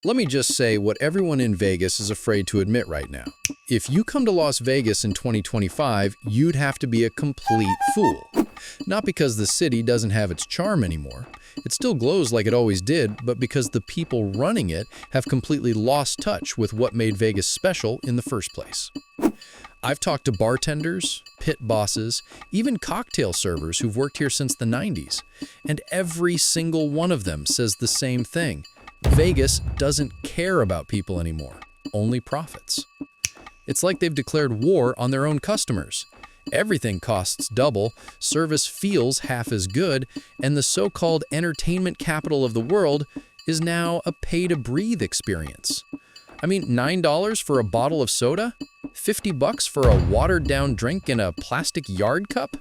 Let me just say what everyone in Vegas is afraid to admit right now. If you come to Las Vegas in 2025, you'd have to be a complete fool. Not because the city doesn't have its charm anymore. It still glows like it always did, but because the people running it have completely lost touch with what made Vegas special in the first place. I've talked to bartenders, pit bosses, even cocktail servers who've worked here since the 90s, and every single one of them says the same thing. Vegas doesn't care about people anymore, only profits. It's like they've declared war on their own customers. Everything costs double, service feels half as good, and the so-called entertainment capital of the world is now a pay-to-breathe experience. I mean, $9 for a bottle of soda? $50 for a watered-down drink in a plastic yard cup?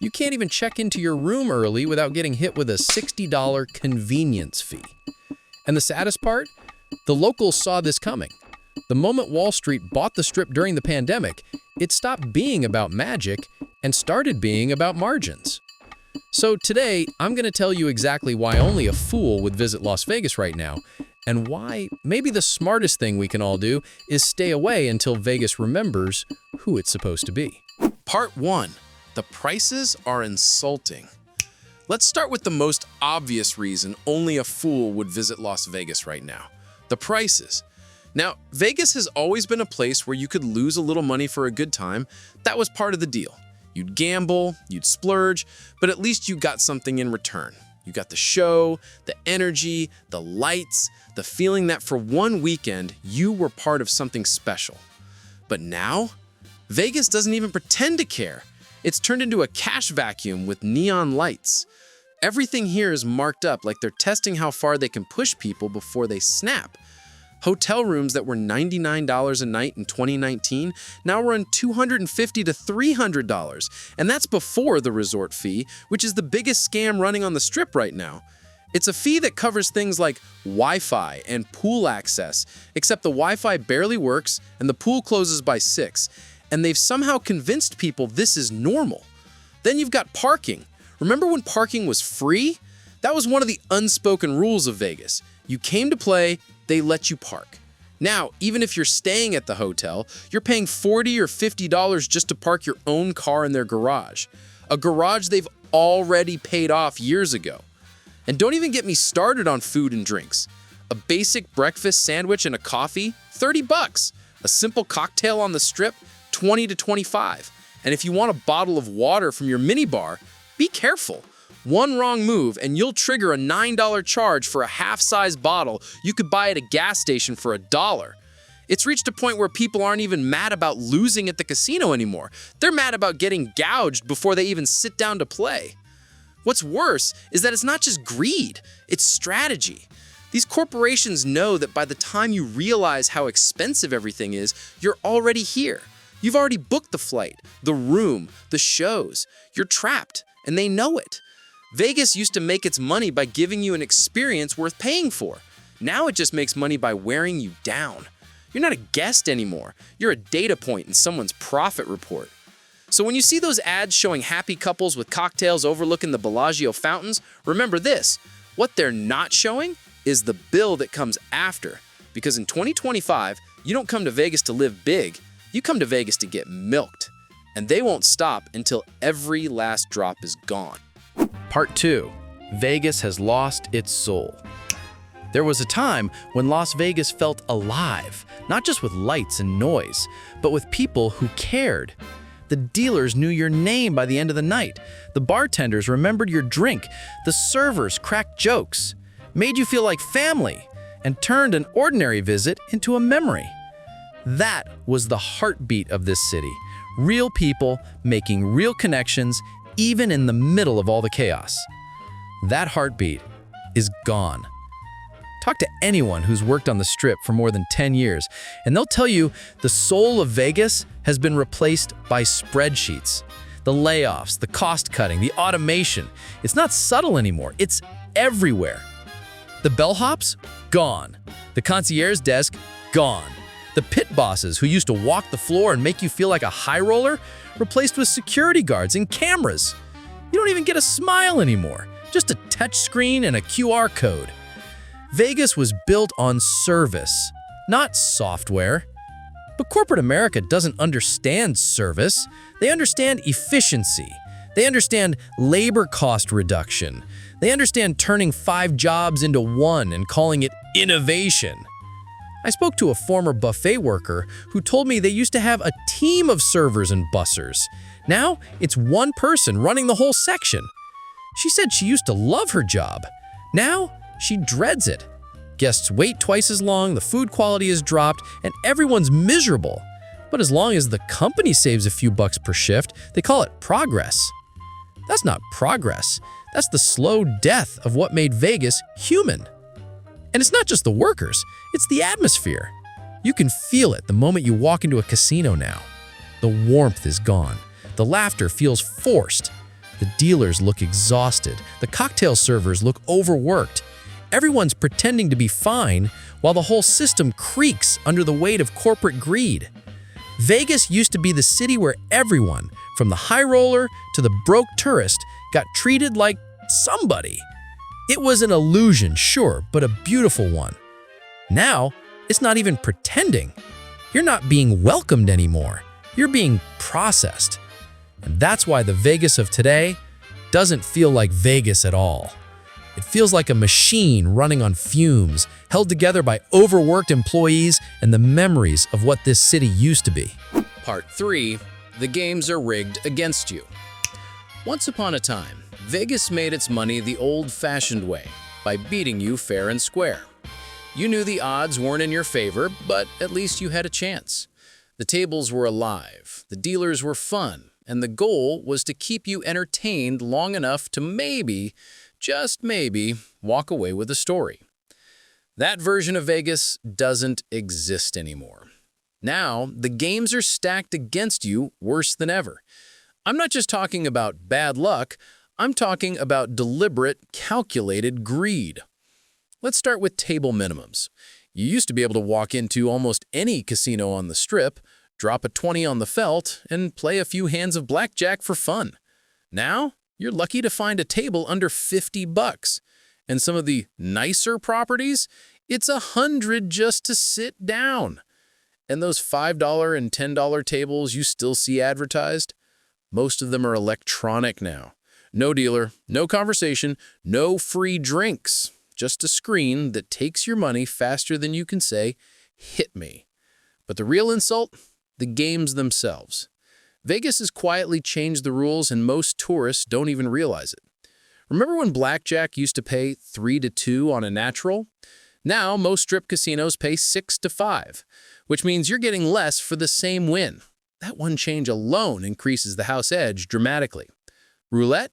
You can't even check into your room early without getting hit with a $60 convenience fee. And the saddest part? The locals saw this coming. The moment Wall Street bought the Strip during the pandemic, it stopped being about magic and started being about margins. So today, I'm going to tell you exactly why only a fool would visit Las Vegas right now, and why maybe the smartest thing we can all do is stay away until Vegas remembers who it's supposed to be. Part 1. The prices are insulting. Let's start with the most obvious reason only a fool would visit Las Vegas right now. The prices. Now, Vegas has always been a place where you could lose a little money for a good time. That was part of the deal. You'd gamble, you'd splurge, but at least you got something in return. You got the show, the energy, the lights, the feeling that for one weekend, you were part of something special. But now, Vegas doesn't even pretend to care. It's turned into a cash vacuum with neon lights. Everything here is marked up like they're testing how far they can push people before they snap. Hotel rooms that were $99 a night in 2019 now run $250 to $300, and that's before the resort fee, which is the biggest scam running on the Strip right now. It's a fee that covers things like Wi-Fi and pool access, except the Wi-Fi barely works and the pool closes by 6, and they've somehow convinced people this is normal. Then you've got parking. Remember when parking was free? That was one of the unspoken rules of Vegas. You came to play, they let you park. Now, even if you're staying at the hotel, you're paying $40 or $50 just to park your own car in their garage. A garage they've already paid off years ago. And don't even get me started on food and drinks. A basic breakfast sandwich and a coffee, $30. A simple cocktail on the Strip, $20 to $25. And if you want a bottle of water from your minibar, be careful. One wrong move and you'll trigger a $9 charge for a half-size bottle you could buy at a gas station for $1. It's reached a point where people aren't even mad about losing at the casino anymore. They're mad about getting gouged before they even sit down to play. What's worse is that it's not just greed, it's strategy. These corporations know that by the time you realize how expensive everything is, you're already here. You've already booked the flight, the room, the shows. You're trapped, and they know it. Vegas used to make its money by giving you an experience worth paying for. Now it just makes money by wearing you down. You're not a guest anymore. You're a data point in someone's profit report. So when you see those ads showing happy couples with cocktails overlooking the Bellagio fountains, remember this: what they're not showing is the bill that comes after. Because in 2025, you don't come to Vegas to live big, you come to Vegas to get milked. And they won't stop until every last drop is gone. Part 2. Vegas has lost its soul. There was a time when Las Vegas felt alive, not just with lights and noise, but with people who cared. The dealers knew your name by the end of the night. The bartenders remembered your drink. The servers cracked jokes, made you feel like family, and turned an ordinary visit into a memory. That was the heartbeat of this city. Real people making real connections, even in the middle of all the chaos. That heartbeat is gone. Talk to anyone who's worked on the Strip for more than 10 years, and they'll tell you the soul of Vegas has been replaced by spreadsheets. The layoffs, the cost cutting, the automation. It's not subtle anymore, it's everywhere. The bellhops? Gone. The concierge desk? Gone. The pit bosses who used to walk the floor and make you feel like a high roller? Replaced with security guards and cameras. You don't even get a smile anymore, just a touch screen and a QR code. Vegas was built on service, not software. But corporate America doesn't understand service. They understand efficiency. They understand labor cost reduction. They understand turning 5 jobs into 1 and calling it innovation. I spoke to a former buffet worker who told me they used to have a team of servers and bussers. Now, it's one person running the whole section. She said she used to love her job. Now, she dreads it. Guests wait twice as long, the food quality is dropped, and everyone's miserable. But as long as the company saves a few bucks per shift, they call it progress. That's not progress. That's the slow death of what made Vegas human. And it's not just the workers, it's the atmosphere. You can feel it the moment you walk into a casino now. The warmth is gone. The laughter feels forced. The dealers look exhausted. The cocktail servers look overworked. Everyone's pretending to be fine while the whole system creaks under the weight of corporate greed. Vegas used to be the city where everyone, from the high roller to the broke tourist, got treated like somebody. It was an illusion, sure, but a beautiful one. Now, it's not even pretending. You're not being welcomed anymore. You're being processed. And that's why the Vegas of today doesn't feel like Vegas at all. It feels like a machine running on fumes, held together by overworked employees and the memories of what this city used to be. Part 3. The games are rigged against you. Once upon a time, Vegas made its money the old-fashioned way, by beating you fair and square. You knew the odds weren't in your favor, but at least you had a chance. The tables were alive, the dealers were fun, and the goal was to keep you entertained long enough to maybe, just maybe, walk away with a story. That version of Vegas doesn't exist anymore. Now, the games are stacked against you worse than ever. I'm not just talking about bad luck, I'm talking about deliberate, calculated greed. Let's start with table minimums. You used to be able to walk into almost any casino on the Strip, drop a 20 on the felt, and play a few hands of blackjack for fun. Now, you're lucky to find a table under 50 bucks. And some of the nicer properties, it's $100 just to sit down. And those $5 and $10 tables you still see advertised, most of them are electronic now. No dealer, no conversation, no free drinks. Just a screen that takes your money faster than you can say, "Hit me." But the real insult? The games themselves. Vegas has quietly changed the rules and most tourists don't even realize it. Remember when blackjack used to pay 3 to 2 on a natural? Now, most strip casinos pay 6 to 5, which means you're getting less for the same win. That one change alone increases the house edge dramatically. Roulette?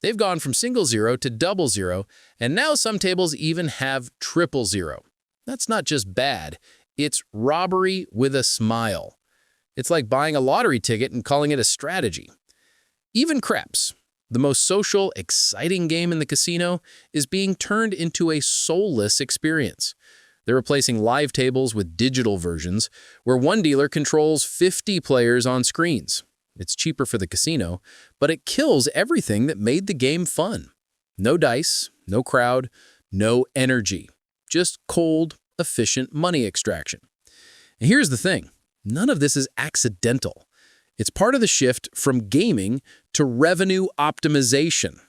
They've gone from single zero to double zero, and now some tables even have triple zero. That's not just bad, it's robbery with a smile. It's like buying a lottery ticket and calling it a strategy. Even craps, the most social, exciting game in the casino, is being turned into a soulless experience. They're replacing live tables with digital versions, where one dealer controls 50 players on screens. It's cheaper for the casino, but it kills everything that made the game fun. No dice, no crowd, no energy. Just cold, efficient money extraction. And here's the thing. None of this is accidental. It's part of the shift from gaming to revenue optimization.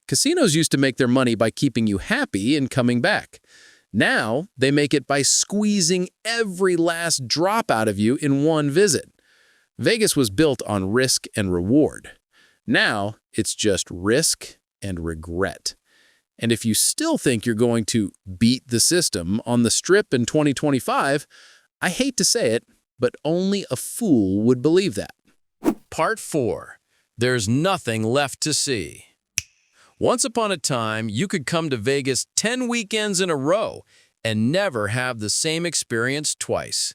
Casinos used to make their money by keeping you happy and coming back. Now, they make it by squeezing every last drop out of you in one visit. Vegas was built on risk and reward. Now, it's just risk and regret. And if you still think you're going to beat the system on the Strip in 2025, I hate to say it, but only a fool would believe that. Part 4. There's nothing left to see. Once upon a time, you could come to Vegas 10 weekends in a row and never have the same experience twice.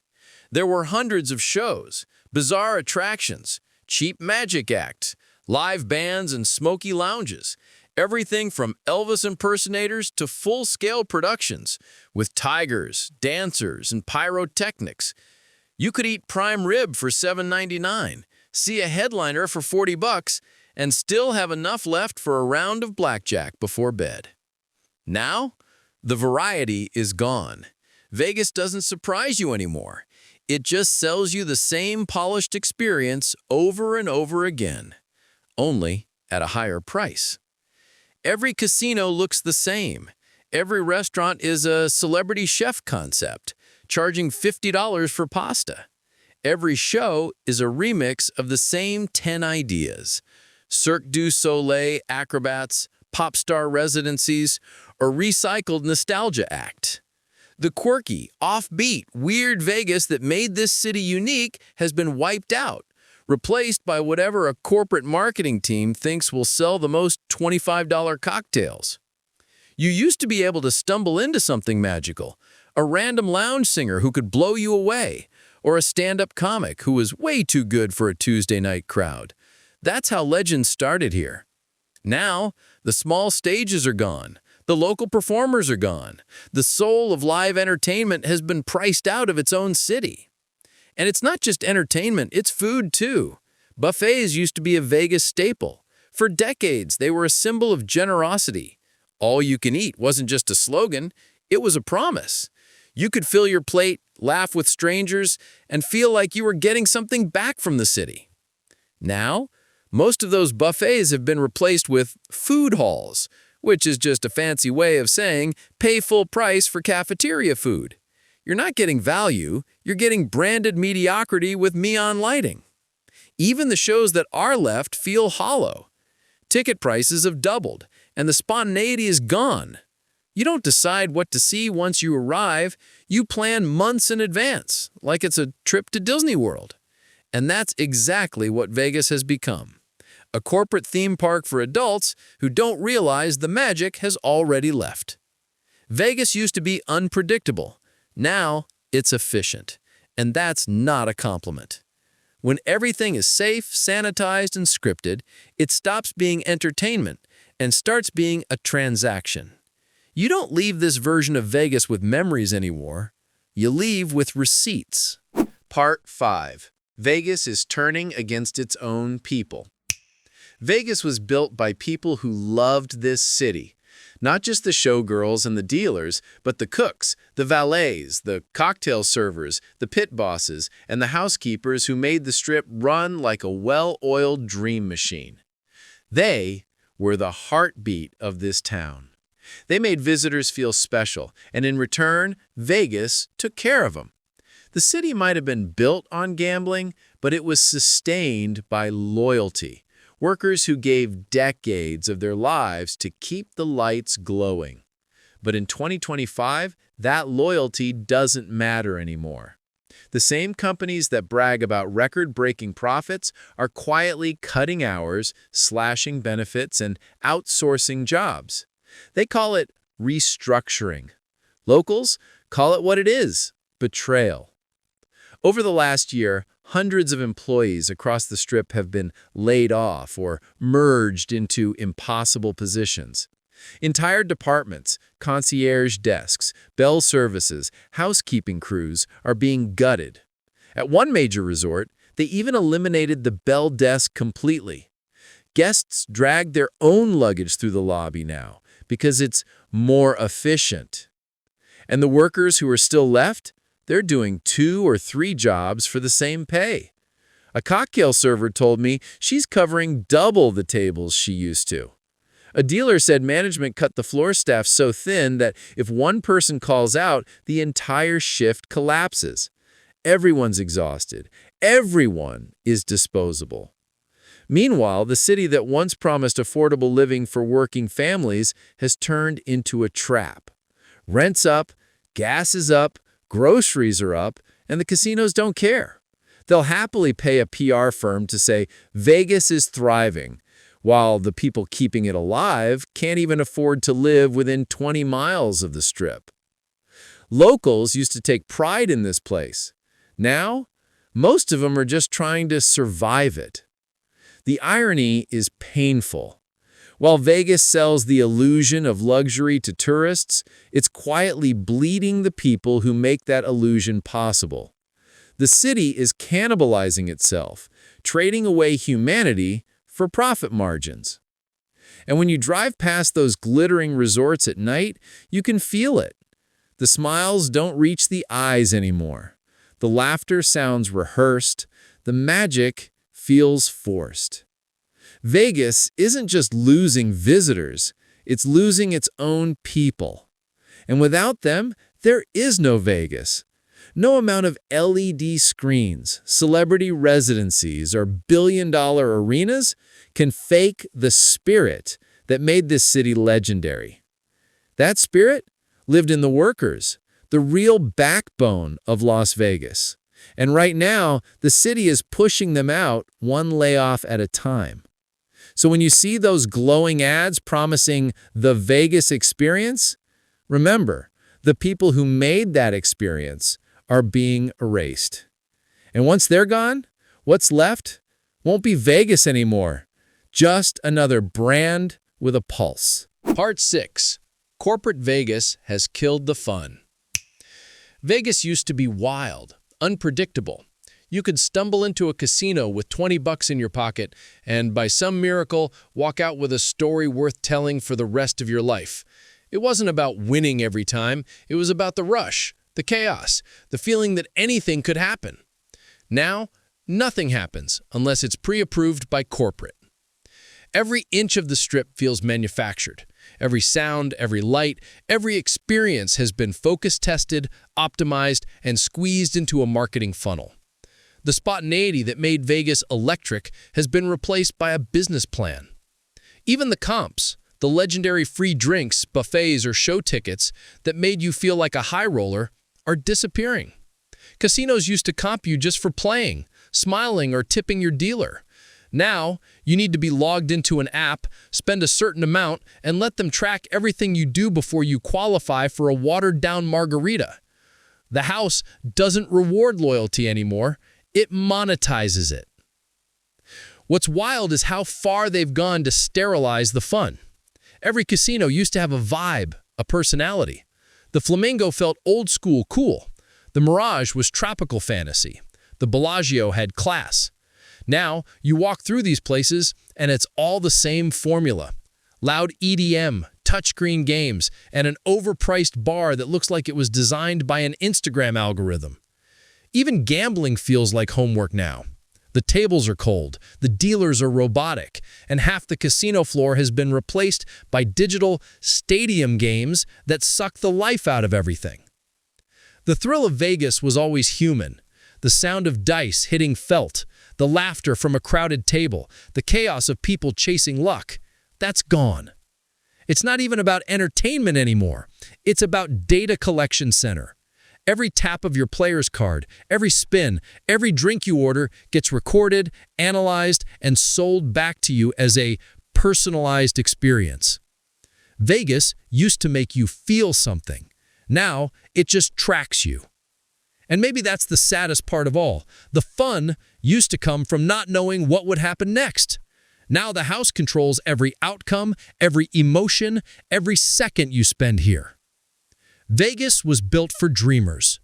There were hundreds of shows, bizarre attractions, cheap magic acts, live bands and smoky lounges, everything from Elvis impersonators to full-scale productions with tigers, dancers, and pyrotechnics. You could eat prime rib for $7.99, see a headliner for 40 bucks, and still have enough left for a round of blackjack before bed. Now, The variety is gone. Vegas doesn't surprise you anymore. It just sells you the same polished experience over and over again, only at a higher price. Every casino looks the same. Every restaurant is a celebrity chef concept, charging $50 for pasta. Every show is a remix of the same 10 ideas. Cirque du Soleil acrobats, pop star residencies, or recycled nostalgia act. The quirky, offbeat, weird Vegas that made this city unique has been wiped out, replaced by whatever a corporate marketing team thinks will sell the most $25 cocktails. You used to be able to stumble into something magical, a random lounge singer who could blow you away, or a stand-up comic who was way too good for a Tuesday night crowd. That's how legends started here. Now, the small stages are gone. The local performers are gone. The soul of live entertainment has been priced out of its own city. And it's not just entertainment, it's food too. Buffets used to be a Vegas staple. For decades, they were a symbol of generosity. All you can eat wasn't just a slogan, it was a promise. You could fill your plate, laugh with strangers, and feel like you were getting something back from the city. Now, most of those buffets have been replaced with food halls, which is just a fancy way of saying pay full price for cafeteria food. You're not getting value, you're getting branded mediocrity with neon lighting. Even the shows that are left feel hollow. Ticket prices have doubled, and the spontaneity is gone. You don't decide what to see once you arrive, you plan months in advance, like it's a trip to Disney World. And that's exactly what Vegas has become. A corporate theme park for adults who don't realize the magic has already left. Vegas used to be unpredictable. Now, it's efficient. And that's not a compliment. When everything is safe, sanitized, and scripted, it stops being entertainment and starts being a transaction. You don't leave this version of Vegas with memories anymore. You leave with receipts. Part 5. Vegas is turning against its own people. Vegas was built by people who loved this city. Not just the showgirls and the dealers, but the cooks, the valets, the cocktail servers, the pit bosses, and the housekeepers who made the Strip run like a well-oiled dream machine. They were the heartbeat of this town. They made visitors feel special, and in return, Vegas took care of them. The city might have been built on gambling, but it was sustained by loyalty. Workers who gave decades of their lives to keep the lights glowing. But in 2025, that loyalty doesn't matter anymore. The same companies that brag about record-breaking profits are quietly cutting hours, slashing benefits, and outsourcing jobs. They call it restructuring. Locals call it what it is, betrayal. Over the last year, hundreds of employees across the Strip have been laid off or merged into impossible positions. Entire departments, concierge desks, bell services, housekeeping crews are being gutted. At one major resort, they even eliminated the bell desk completely. Guests drag their own luggage through the lobby now because it's more efficient. And the workers who are still left? They're doing 2 or 3 jobs for the same pay. A cocktail server told me she's covering double the tables she used to. A dealer said management cut the floor staff so thin that if one person calls out, the entire shift collapses. Everyone's exhausted. Everyone is disposable. Meanwhile, the city that once promised affordable living for working families has turned into a trap. Rent's up, gas is up, groceries are up, and the casinos don't care. They'll happily pay a PR firm to say Vegas is thriving, while the people keeping it alive can't even afford to live within 20 miles of the Strip. Locals used to take pride in this place. Now, most of them are just trying to survive it. The irony is painful. While Vegas sells the illusion of luxury to tourists, it's quietly bleeding the people who make that illusion possible. The city is cannibalizing itself, trading away humanity for profit margins. And when you drive past those glittering resorts at night, you can feel it. The smiles don't reach the eyes anymore. The laughter sounds rehearsed. The magic feels forced. Vegas isn't just losing visitors, it's losing its own people. And without them, there is no Vegas. No amount of LED screens, celebrity residencies, or billion-dollar arenas can fake the spirit that made this city legendary. That spirit lived in the workers, the real backbone of Las Vegas. And right now, the city is pushing them out one layoff at a time. So when you see those glowing ads promising the Vegas experience, remember, the people who made that experience are being erased. And once they're gone, what's left won't be Vegas anymore, just another brand with a pulse. Part 6. Corporate Vegas has killed the fun. Vegas used to be wild, unpredictable. You could stumble into a casino with 20 bucks in your pocket and, by some miracle, walk out with a story worth telling for the rest of your life. It wasn't about winning every time. It was about the rush, the chaos, the feeling that anything could happen. Now, nothing happens unless it's pre-approved by corporate. Every inch of the Strip feels manufactured. Every sound, every light, every experience has been focus-tested, optimized, and squeezed into a marketing funnel. The spontaneity that made Vegas electric has been replaced by a business plan. Even the comps, the legendary free drinks, buffets, or show tickets that made you feel like a high roller, are disappearing. Casinos used to comp you just for playing, smiling, or tipping your dealer. Now, you need to be logged into an app, spend a certain amount, and let them track everything you do before you qualify for a watered-down margarita. The house doesn't reward loyalty anymore. It monetizes it. What's wild is how far they've gone to sterilize the fun. Every casino used to have a vibe, a personality. The Flamingo felt old-school cool. The Mirage was tropical fantasy. The Bellagio had class. Now, you walk through these places, and it's all the same formula. Loud EDM, touchscreen games, and an overpriced bar that looks like it was designed by an Instagram algorithm. Even gambling feels like homework now. The tables are cold, the dealers are robotic, and half the casino floor has been replaced by digital stadium games that suck the life out of everything. The thrill of Vegas was always human. The sound of dice hitting felt, the laughter from a crowded table, the chaos of people chasing luck, that's gone. It's not even about entertainment anymore. It's about data collection center. Every tap of your player's card, every spin, every drink you order gets recorded, analyzed, and sold back to you as a personalized experience. Vegas used to make you feel something. Now, it just tracks you. And maybe that's the saddest part of all. The fun used to come from not knowing what would happen next. Now the house controls every outcome, every emotion, every second you spend here. Vegas was built for dreamers.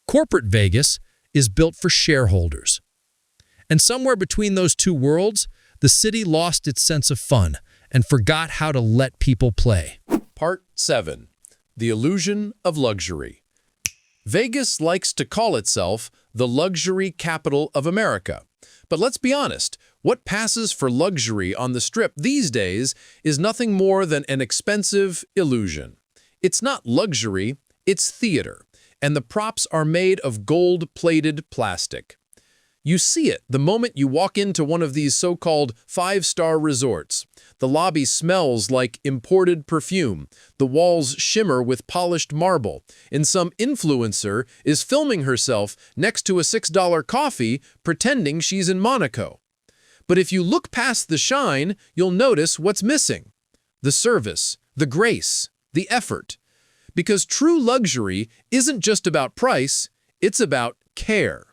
Corporate Vegas is built for shareholders. And somewhere between those two worlds, the city lost its sense of fun and forgot how to let people play. Part 7. The Illusion of Luxury. Vegas likes to call itself the luxury capital of America. But let's be honest, what passes for luxury on the Strip these days is nothing more than an expensive illusion. It's not luxury, it's theater, and the props are made of gold-plated plastic. You see it the moment you walk into one of these so-called five-star resorts. The lobby smells like imported perfume. The walls shimmer with polished marble. And some influencer is filming herself next to a $6 coffee pretending she's in Monaco. But if you look past the shine, you'll notice what's missing. The service, the grace, the effort. Because true luxury isn't just about price, it's about care.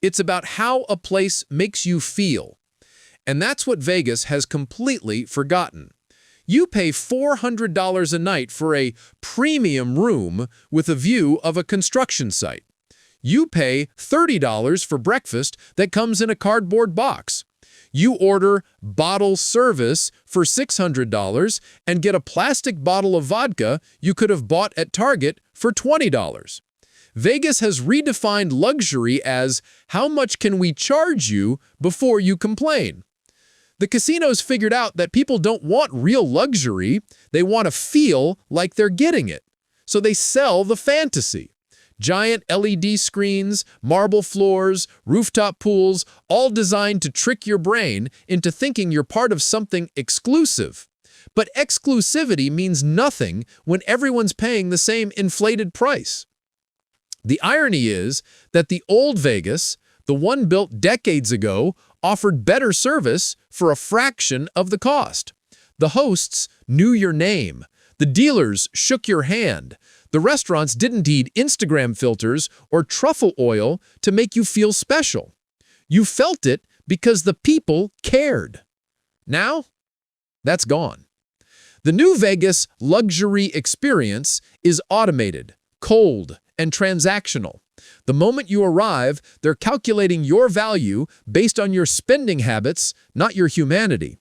It's about how a place makes you feel. And that's what Vegas has completely forgotten. You pay $400 a night for a premium room with a view of a construction site. You pay $30 for breakfast that comes in a cardboard box. You order bottle service for $600 and get a plastic bottle of vodka you could have bought at Target for $20. Vegas has redefined luxury as how much can we charge you before you complain. The casinos figured out that people don't want real luxury, they want to feel like they're getting it. So they sell the fantasy. Giant LED screens, marble floors, rooftop pools, all designed to trick your brain into thinking you're part of something exclusive. But exclusivity means nothing when everyone's paying the same inflated price. The irony is that the old Vegas, the one built decades ago, offered better service for a fraction of the cost. The hosts knew your name. The dealers shook your hand. The restaurants didn't need Instagram filters or truffle oil to make you feel special. You felt it because the people cared. Now, that's gone. The new Vegas luxury experience is automated, cold, and transactional. The moment you arrive, they're calculating your value based on your spending habits, not your humanity.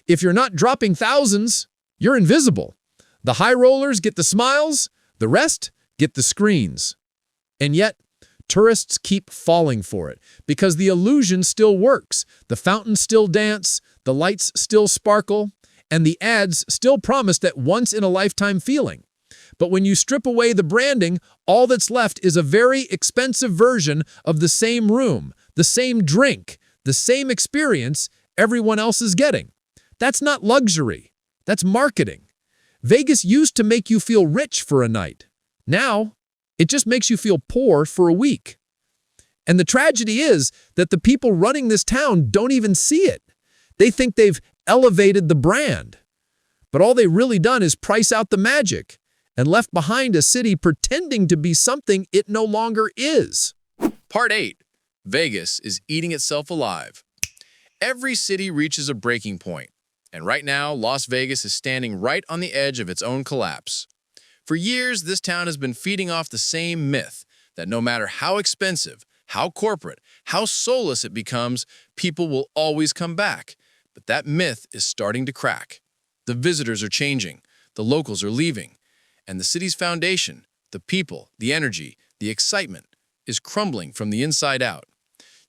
If you're not dropping thousands, you're invisible. The high rollers get the smiles, the rest get the screens. And yet, tourists keep falling for it because the illusion still works. The fountains still dance, the lights still sparkle, and the ads still promise that once-in-a-lifetime feeling. But when you strip away the branding, all that's left is a very expensive version of the same room, the same drink, the same experience everyone else is getting. That's not luxury. That's marketing. Vegas used to make you feel rich for a night. Now, it just makes you feel poor for a week. And the tragedy is that the people running this town don't even see it. They think they've elevated the brand. But all they've really done is price out the magic and left behind a city pretending to be something it no longer is. Part 8. Vegas is eating itself alive. Every city reaches a breaking point, and right now, Las Vegas is standing right on the edge of its own collapse. For years, this town has been feeding off the same myth that no matter how expensive, how corporate, how soulless it becomes, people will always come back. But that myth is starting to crack. The visitors are changing, the locals are leaving, and the city's foundation, the people, the energy, the excitement, is crumbling from the inside out.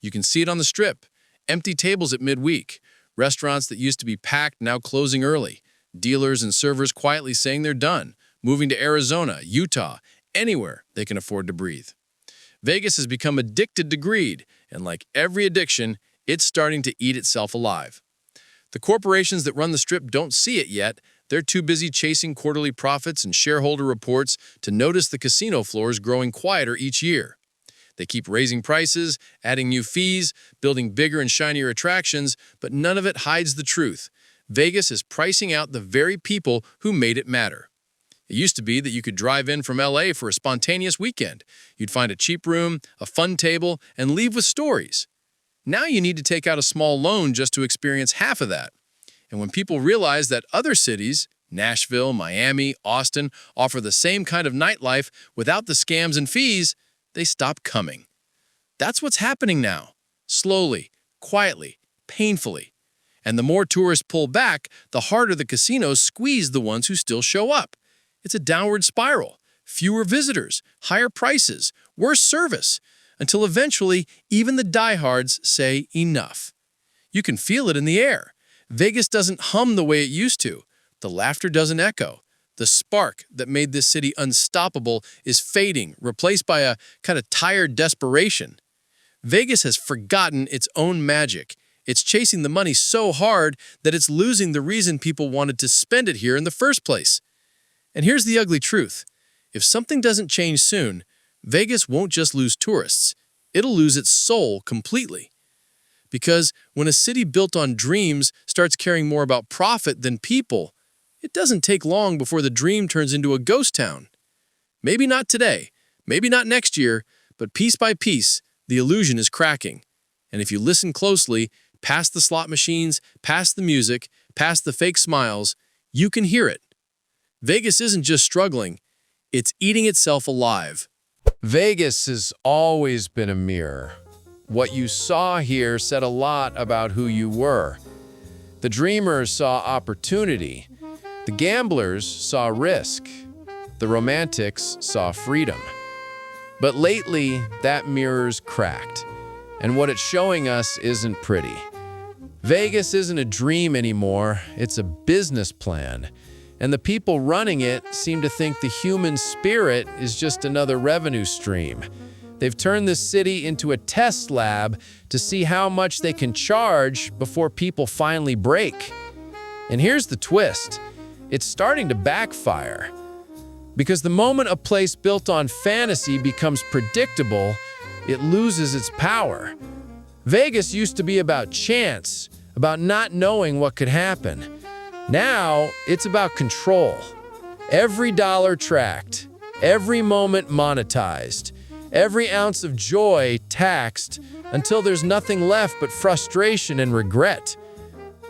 You can see it on the Strip. Empty tables at midweek. Restaurants that used to be packed now closing early. Dealers and servers quietly saying they're done, moving to Arizona, Utah, anywhere they can afford to breathe. Vegas has become addicted to greed, and like every addiction, it's starting to eat itself alive. The corporations that run the Strip don't see it yet. They're too busy chasing quarterly profits and shareholder reports to notice the casino floors growing quieter each year. They keep raising prices, adding new fees, building bigger and shinier attractions, but none of it hides the truth. Vegas is pricing out the very people who made it matter. It used to be that you could drive in from LA for a spontaneous weekend. You'd find a cheap room, a fun table, and leave with stories. Now you need to take out a small loan just to experience half of that. And when people realize that other cities, Nashville, Miami, Austin, offer the same kind of nightlife without the scams and fees, they stop coming. That's what's happening now. Slowly, quietly, painfully. And the more tourists pull back, the harder the casinos squeeze the ones who still show up. It's a downward spiral. Fewer visitors, higher prices, worse service, until eventually even the diehards say enough. You can feel it in the air. Vegas doesn't hum the way it used to. The laughter doesn't echo. The spark that made this city unstoppable is fading, replaced by a kind of tired desperation. Vegas has forgotten its own magic. It's chasing the money so hard that it's losing the reason people wanted to spend it here in the first place. And here's the ugly truth. If something doesn't change soon, Vegas won't just lose tourists. It'll lose its soul completely. Because when a city built on dreams starts caring more about profit than people, it doesn't take long before the dream turns into a ghost town. Maybe not today, maybe not next year, but piece by piece, the illusion is cracking. And if you listen closely, past the slot machines, past the music, past the fake smiles, you can hear it. Vegas isn't just struggling, it's eating itself alive. Vegas has always been a mirror. What you saw here said a lot about who you were. The dreamers saw opportunity. The gamblers saw risk. The romantics saw freedom. But lately, that mirror's cracked, and what it's showing us isn't pretty. Vegas isn't a dream anymore, it's a business plan. And the people running it seem to think the human spirit is just another revenue stream. They've turned this city into a test lab to see how much they can charge before people finally break. And here's the twist. It's starting to backfire. Because the moment a place built on fantasy becomes predictable, it loses its power. Vegas used to be about chance, about not knowing what could happen. Now, it's about control. Every dollar tracked, every moment monetized, every ounce of joy taxed until there's nothing left but frustration and regret.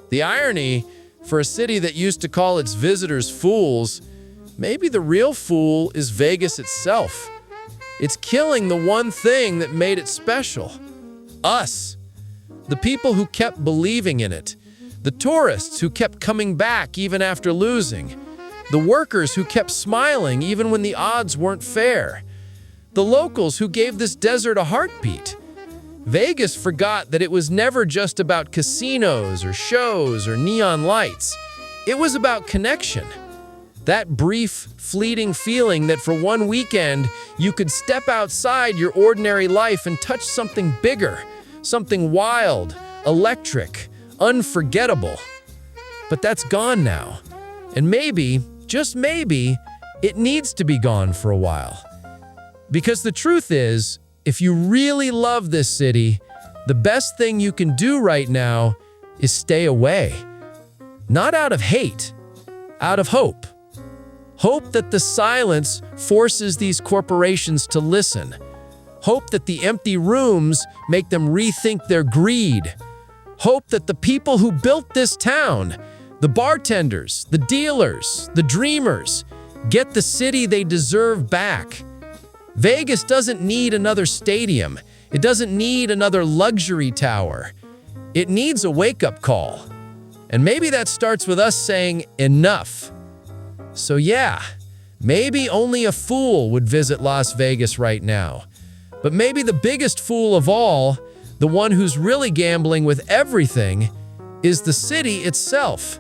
The irony, for a city that used to call its visitors fools, maybe the real fool is Vegas itself. It's killing the one thing that made it special. Us. The people who kept believing in it. The tourists who kept coming back even after losing. The workers who kept smiling even when the odds weren't fair. The locals who gave this desert a heartbeat. Vegas forgot that it was never just about casinos or shows or neon lights. It was about connection. That brief, fleeting feeling that for one weekend you could step outside your ordinary life and touch something bigger, something wild, electric, unforgettable. But that's gone now. And maybe, just maybe, it needs to be gone for a while. Because the truth is, if you really love this city, the best thing you can do right now is stay away. Not out of hate, out of hope. Hope that the silence forces these corporations to listen. Hope that the empty rooms make them rethink their greed. Hope that the people who built this town, the bartenders, the dealers, the dreamers, get the city they deserve back. Vegas doesn't need another stadium. It doesn't need another luxury tower. It needs a wake-up call. And maybe that starts with us saying, enough. So yeah, maybe only a fool would visit Las Vegas right now. But maybe the biggest fool of all, the one who's really gambling with everything, is the city itself.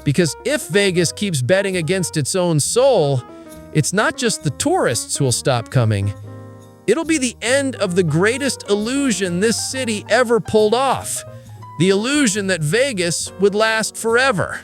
Because if Vegas keeps betting against its own soul, it's not just the tourists who will stop coming. It'll be the end of the greatest illusion this city ever pulled off. The illusion that Vegas would last forever.